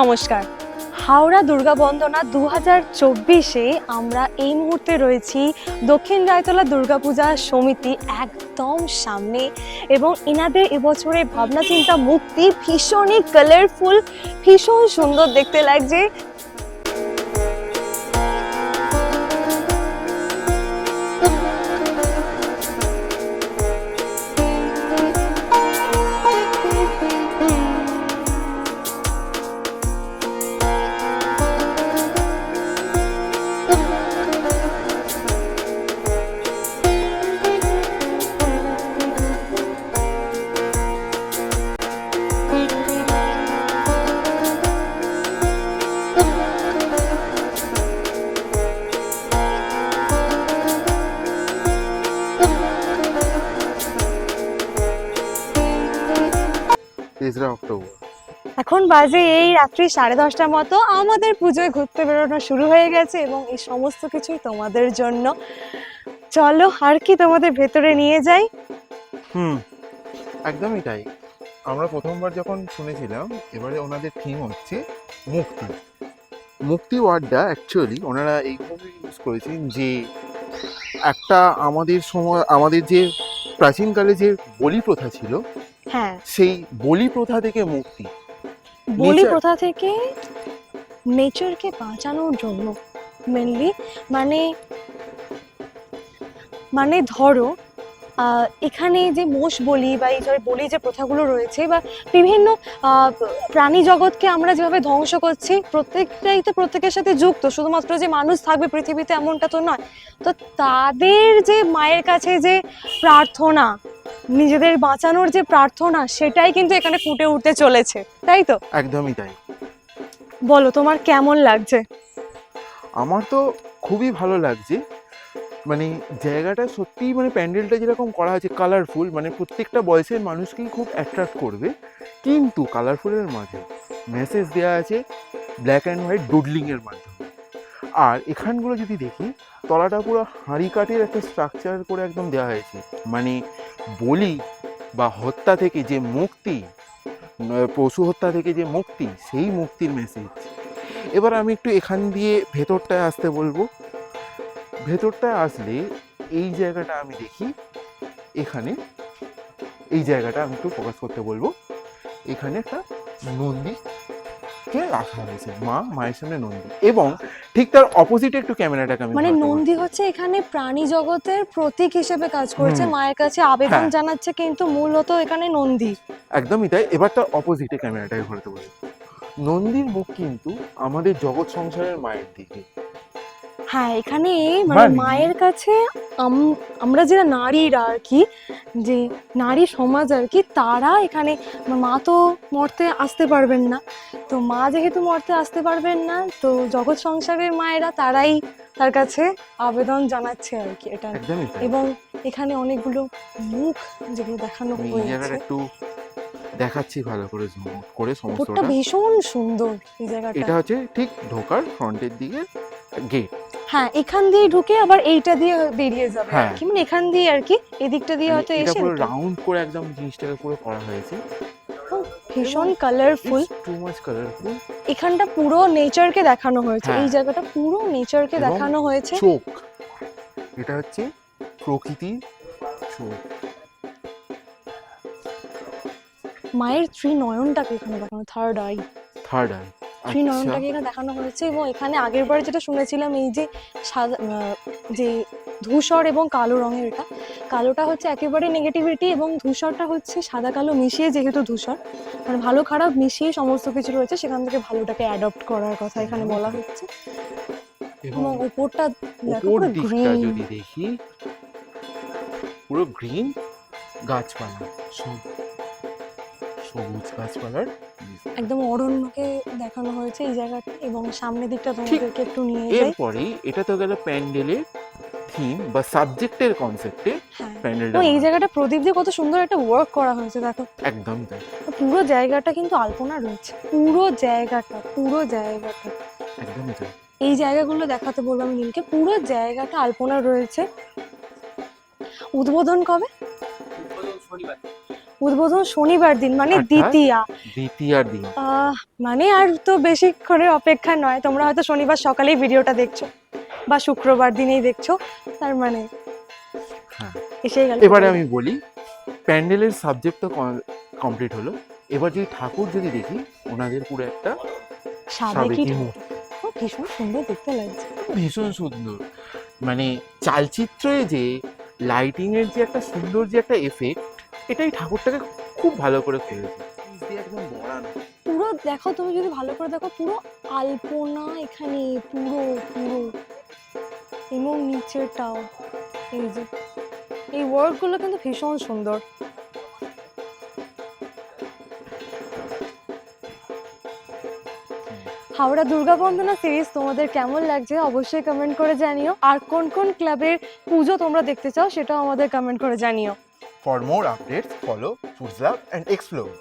নমস্কার। হাওড়া দুর্গা বন্দনা 2024-এ আমরা এই মুহূর্তে রয়েছি দক্ষিণ রায়তলা দুর্গাপূজা সমিতি একদম সামনে, এবং এনাদের এবছরের ভাবনা চিন্তা মুক্তি ভীষণই কালারফুল, ভীষণ সুন্দর দেখতে লাগছে। এখন বাজে এই রাত্রি 10:30টার মতো। আমাদের পুজোয় ঘুরতে বেরোনো শুরু হয়ে গেছে এবং এই সমস্ত কিছুই তোমাদের জন্য। চলো আর কি তোমাদের ভেতরে নিয়ে যাই। একদমই তাই। আমরা প্রথমবার যখন শুনেছিলাম, এবারে ওনাদের থিম হচ্ছে মুক্তি। মুক্তি ওয়ার্ডটা অ্যাকচুয়ালি ওনারা এইভাবে ইউজ করেছেন যে একটা আমাদের যে প্রাচীনকালে যে বলি প্রথা ছিল, হ্যাঁ, সেই বলি প্রথা থেকে মুক্তি, বলি প্রথা থেকে নেচারকে বাঁচানোর জন্য মেনলি। মানে ধরো এখানে যে মোষ বলি বা এই বলি যে প্রথাগুলো রয়েছে, বা বিভিন্ন প্রাণী জগৎকে আমরা যেভাবে ধ্বংস করছি, প্রত্যেকটাই তো প্রত্যেকের সাথে যুক্ত। শুধুমাত্র যে মানুষ থাকবে পৃথিবীতে এমনটা তো নয়। তো তাদের যে মায়ের কাছে যে প্রার্থনা, নিজেদের বাঁচানোর যে প্রার্থনা, সেটাই কিন্তু এখানে ফুটে উঠতে চলেছে, তাই তো? একদমই তাই। বলো তোমার কেমন লাগছে? আমার তো খুবই ভালো লাগছে। মানে জায়গাটা সত্যিই, মানে প্যান্ডেলটা যেরকম করা হয়েছে কালারফুল, মানে প্রত্যেকটা বয়সের মানুষকেই খুব অ্যাট্রাক্ট করবে। কিন্তু কালারফুলের মাঝে মেসেজ দেওয়া আছে ব্ল্যাক অ্যান্ড হোয়াইট ডুডলিংয়ের মাধ্যমে। আর এখানগুলো যদি দেখি, তলাটা পুরো হাঁড়ি কাঠের একটা স্ট্রাকচার করে একদম দেওয়া হয়েছে। মানে বলি বা হত্যা থেকে যে মুক্তি, পশু হত্যা থেকে যে মুক্তি, সেই মুক্তির মেসেজ। এবার আমি একটু এখান দিয়ে ভেতরটায় আসতে বলবো। ভেতরটায় আসলে এই জায়গাটা আমি দেখি, এখানে এই জায়গাটা আমি একটু ফোকাস করতে বলবো। এখানে একটা নন্দীকে রাখা হয়েছে, মায়ের সামনে নন্দী, এবং ঠিক তার অপোজিটে একটু ক্যামেরাটাকে আমি, মানে নন্দী হচ্ছে এখানে প্রাণী জগতের প্রতীক হিসেবে কাজ করছে, মায়ের কাছে আবেদন জানাচ্ছে, কিন্তু মূলত এখানে নন্দী। একদমই তাই। এবার তার অপোজিটে ক্যামেরাটাকে ঘোরাতে বলি। নন্দীর মুখ কিন্তু আমাদের জগৎ সংসারের মায়ের দিকে। হ্যাঁ, এখানে মানে মায়ের কাছে আমরা যারা নারীরা আর কি, যে নারী সমাজ আর কি, তারা এখানে, মা তো মর্তে আসতে পারবেন না, তো মা যেহেতু মর্তে আসতে পারবেন না, তো জগৎ সংসারের মায়েরা তারাই তার কাছে আবেদন জানাচ্ছে আর কি, এটা। এবং এখানে অনেকগুলো মুখ যেগুলো দেখানো হয়েছে, একটু দেখাচ্ছি ভালো করে জুম করে। সমস্তটা ভীষণ সুন্দর। এই জায়গাটা, এটা হচ্ছে ঠিক ঢোকার ফ্রন্টের দিকে গেট। হ্যাঁ, এখান দিয়ে ঢুকে আবার এইটা দিয়ে বেরিয়ে যাবে আর কি, মানে এখান দিয়ে আর কি, এদিকটা দিয়ে হয়তো এসে পুরো রাউন্ড করে একদম জিনিসটাকে পুরো করা হয়েছে। ভীষণ কালারফুল, টু মাচ কালারফুল। এখানটা পুরো নেচারকে দেখানো হয়েছে, এই জায়গাটা পুরো নেচারকে দেখানো হয়েছে। চোখ, এটা হচ্ছে প্রকৃতির চোখ। মায়ের ত্রিনয়নটাকে এখানে দেখানো, থার্ড আই ত্রিনয়নটাকে এখানে দেখানো হয়েছে। এবং এখানে আগের বার যেটা শুনেছিলাম, এই যে সাদা, যে ধূসর এবং কালো রঙের, এটা কালোটা হচ্ছে একেবারে নেগেটিভিটি, এবং ধূসরটা হচ্ছে সাদা কালো মিশিয়ে, যেহেতু ধূসর মানে ভালো খারাপ মিশিয়ে সমস্ত কিছু রয়েছে, সেখান থেকে ভালোটাকে অ্যাডপ্ট করার কথা এখানে বলা হচ্ছে। এবং উপরটা যদি দেখি, পুরো গ্রিন গাছপালা, সবুজ গাছপালার একদম অরণ্যকে দেখানো হয়েছে এই জায়গাটা। এবং সামনের দিকটা তোমাদেরকে একটু নিয়ে যাই। এরপরেই এটা তো গেল প্যান্ডেলের থিম বা সাবজেক্টের কনসেপ্টে। প্যান্ডেলটা, এই জায়গাটা প্রদীপ দিয়ে কত সুন্দর একটা ওয়ার্ক করা হয়েছে, দেখো। একদম তাই। পুরো জায়গাটা কিন্তু আলপনা রয়েছে, পুরো জায়গাটা একদমই তাই। এই জায়গাগুলো দেখাতে বলবো আমি নীলকে, পুরো জায়গাটা আলপনা রয়েছে। উদ্বোধন কবে? উদ্বোধন শনিবার দিন, মানে অর্থাৎ দ্বিতীয়ার দিন। মানে আর তো বেশিক্ষণের অপেক্ষা নয়। তোমরা হয়তো শনিবার সকালেই ভিডিওটা দেখছো বা শুক্রবার দিনেই দেখছো, তার মানে হ্যাঁ, এসেই গেল। এবারে আমি বলি, প্যান্ডেলের সাবজেক্ট তো কমপ্লিট হলো। এবার যদি ঠাকুর যদি দেখি, ওনাদের পুরো একটা সাবেকি সাবেকি মুখ, ভীষণ সুন্দর দেখতে লাগছে। ভীষণ সুন্দর। মানে চালচিত্রে যে লাইটিং এর যে একটা সুন্দর যে একটা এফেক্ট, এটাই ঠাকুরটাকে খুব ভালো করে করেছে। একদম বড়ানো। পুরো দেখো, তুমি যদি ভালো করে দেখো, পুরো আলপনা এখানে, পুরো পুরো এবং নিচেরটাও, এই যে এই ওয়ার্কগুলো কিন্তু ভীষণ সুন্দর। হাওড়া দুর্গা বন্দনা সিরিজ তোমাদের কেমন লাগছে অবশ্যই কমেন্ট করে জানিও। আর কোন কোন ক্লাবের পুজো তোমরা দেখতে চাও সেটাও আমাদের কমেন্ট করে জানিও। For more updates, follow Food Lab and Explore.